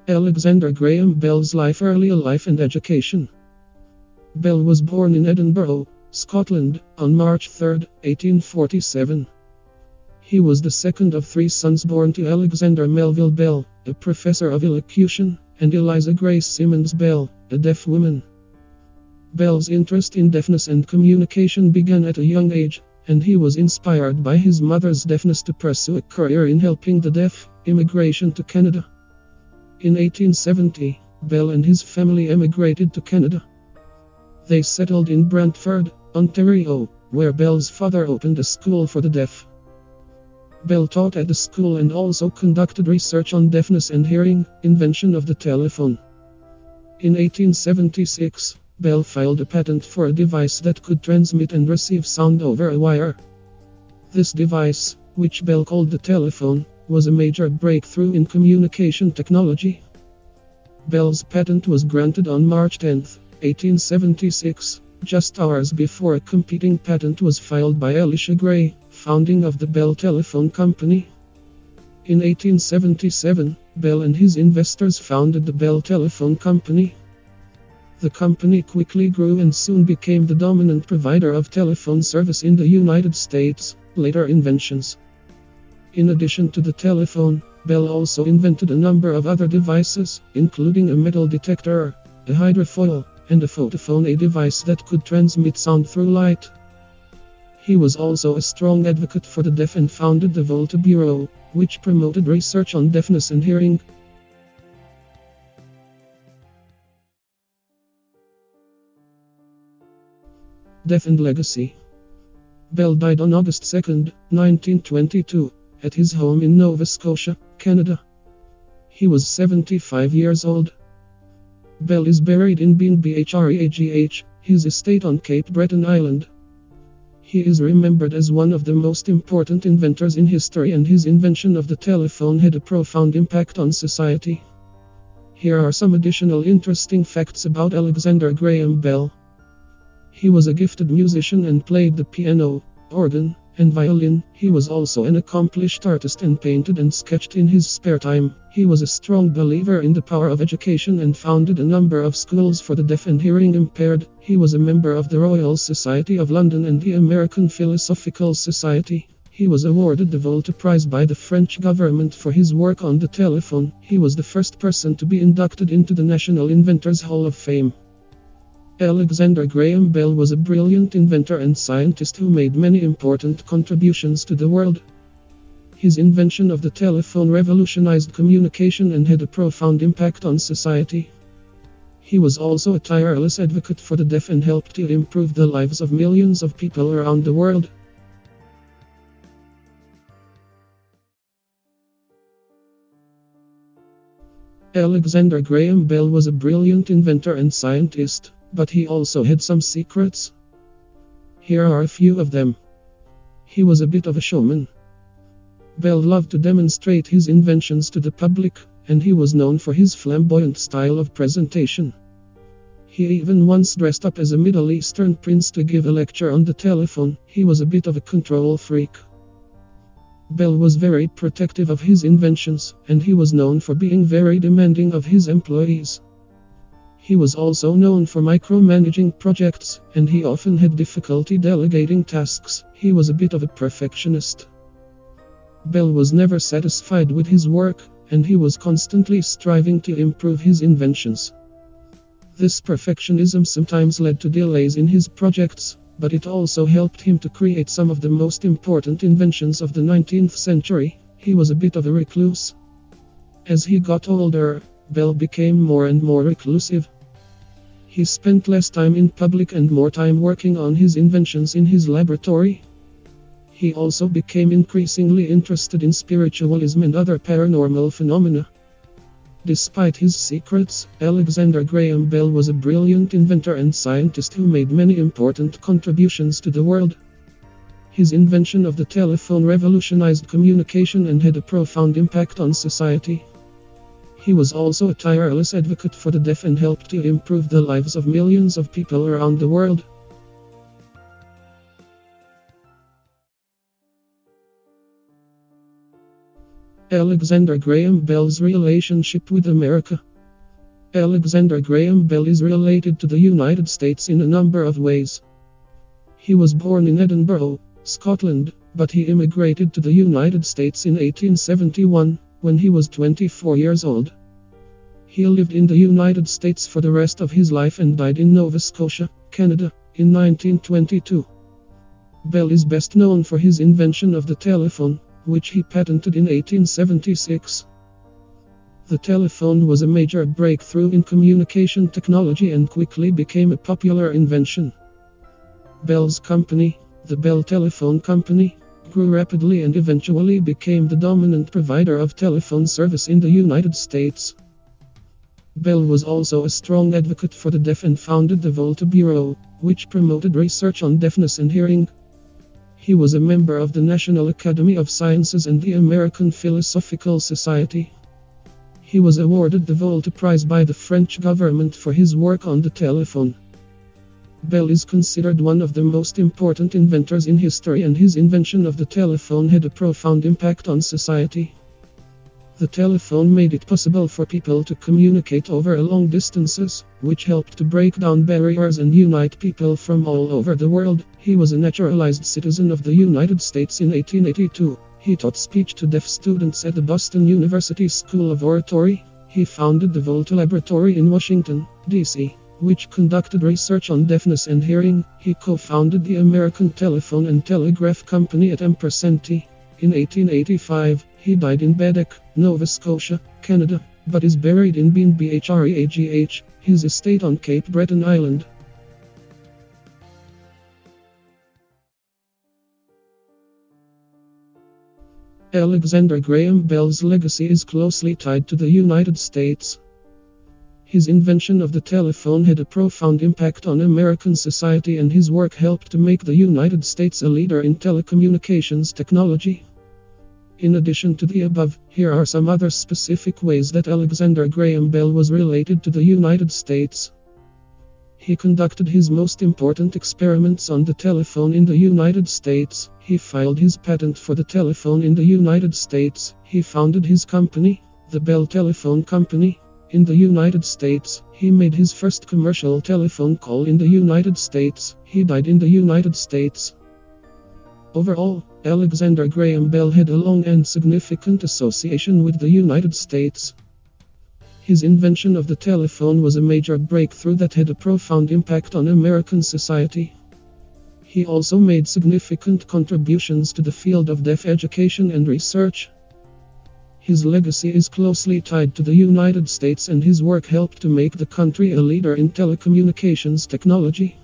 Alexander Graham Bell's life, early life and education. Bell was born in Edinburgh, Scotland, on March 3, 1847. He was the second of three sons born to Alexander Melville Bell, a professor of elocution, and Eliza Grace Simmons Bell, a deaf woman. Bell's interest in deafness and communication began at a young age, and he was inspired by his mother's deafness to pursue a career in helping the deaf. Immigration to Canada. In 1870, Bell and his family emigrated to Canada. They settled in Brantford, Ontario, where Bell's father opened a school for the deaf. Bell taught at the school and also conducted research on deafness and hearing, invention of the telephone. In 1876, Bell filed a patent for a device that could transmit and receive sound over a wire. This device, which Bell called the telephone, was a major breakthrough in communication technology. Bell's patent was granted on March 10, 1876, just hours before a competing patent was filed by Elisha Gray, founding of the Bell Telephone Company. In 1877, Bell and his investors founded the Bell Telephone Company. The company quickly grew and soon became the dominant provider of telephone service in the United States. Later inventions. In addition to the telephone, Bell also invented a number of other devices, including a metal detector, a hydrofoil, and a photophone, a device that could transmit sound through light. He was also a strong advocate for the deaf and founded the Volta Bureau, which promoted research on deafness and hearing. Death and legacy. Bell died on August 2, 1922. At his home in Nova Scotia, Canada. He was 75 years old. Bell is buried in Binbhragh, his estate on Cape Breton Island. He is remembered as one of the most important inventors in history, and his invention of the telephone had a profound impact on society. Here are some additional interesting facts about Alexander Graham Bell. He was a gifted musician and played the piano, organ, and violin. He was also an accomplished artist and painted and sketched in his spare time. He was a strong believer in the power of education and founded a number of schools for the deaf and hearing impaired. He was a member of the Royal Society of London and the American Philosophical Society. He was awarded the Volta Prize by the French government for his work on the telephone. He was the first person to be inducted into the National Inventors Hall of Fame. Alexander Graham Bell was a brilliant inventor and scientist who made many important contributions to the world. His invention of the telephone revolutionized communication and had a profound impact on society. He was also a tireless advocate for the deaf and helped to improve the lives of millions of people around the world. Alexander Graham Bell was a brilliant inventor and scientist. But he also had some secrets. Here are a few of them. He was a bit of a showman. Bell loved to demonstrate his inventions to the public, and he was known for his flamboyant style of presentation. He even once dressed up as a Middle Eastern prince to give a lecture on the telephone. He was a bit of a control freak. Bell was very protective of his inventions, and he was known for being very demanding of his employees. He was also known for micromanaging projects, and he often had difficulty delegating tasks. He was a bit of a perfectionist. Bell was never satisfied with his work, and he was constantly striving to improve his inventions. This perfectionism sometimes led to delays in his projects, but it also helped him to create some of the most important inventions of the 19th century. He was a bit of a recluse. As he got older, Bell became more and more reclusive. He spent less time in public and more time working on his inventions in his laboratory. He also became increasingly interested in spiritualism and other paranormal phenomena. Despite his secrets, Alexander Graham Bell was a brilliant inventor and scientist who made many important contributions to the world. His invention of the telephone revolutionized communication and had a profound impact on society. He was also a tireless advocate for the deaf and helped to improve the lives of millions of people around the world. Alexander Graham Bell's relationship with America. Alexander Graham Bell is related to the United States in a number of ways. He was born in Edinburgh, Scotland, but he immigrated to the United States in 1871, when he was 24 years old. He lived in the United States for the rest of his life and died in Nova Scotia, Canada, in 1922. Bell is best known for his invention of the telephone, which he patented in 1876. The telephone was a major breakthrough in communication technology and quickly became a popular invention. Bell's company, the Bell Telephone Company, grew rapidly and eventually became the dominant provider of telephone service in the United States. Bell was also a strong advocate for the deaf and founded the Volta Bureau, which promoted research on deafness and hearing. He was a member of the National Academy of Sciences and the American Philosophical Society. He was awarded the Volta Prize by the French government for his work on the telephone. Bell is considered one of the most important inventors in history, and his invention of the telephone had a profound impact on society. The telephone made it possible for people to communicate over long distances, which helped to break down barriers and unite people from all over the world. He was a naturalized citizen of the United States in 1882. He taught speech to deaf students at the Boston University School of Oratory. He founded the Volta Laboratory in Washington, D.C., which conducted research on deafness and hearing. He co-founded the American Telephone and Telegraph Company at Ampersand. In 1885, he died in Baddeck, Nova Scotia, Canada, but is buried in Binbhragh, his estate on Cape Breton Island. Alexander Graham Bell's legacy is closely tied to the United States. His invention of the telephone had a profound impact on American society, and his work helped to make the United States a leader in telecommunications technology. In addition to the above, here are some other specific ways that Alexander Graham Bell was related to the United States. He conducted his most important experiments on the telephone in the United States. He filed his patent for the telephone in the United States. He founded his company, the Bell Telephone Company, in the United States. He made his first commercial telephone call in the United States. He died in the United States. Overall, Alexander Graham Bell had a long and significant association with the United States. His invention of the telephone was a major breakthrough that had a profound impact on American society. He also made significant contributions to the field of deaf education and research. His legacy is closely tied to the United States, and his work helped to make the country a leader in telecommunications technology.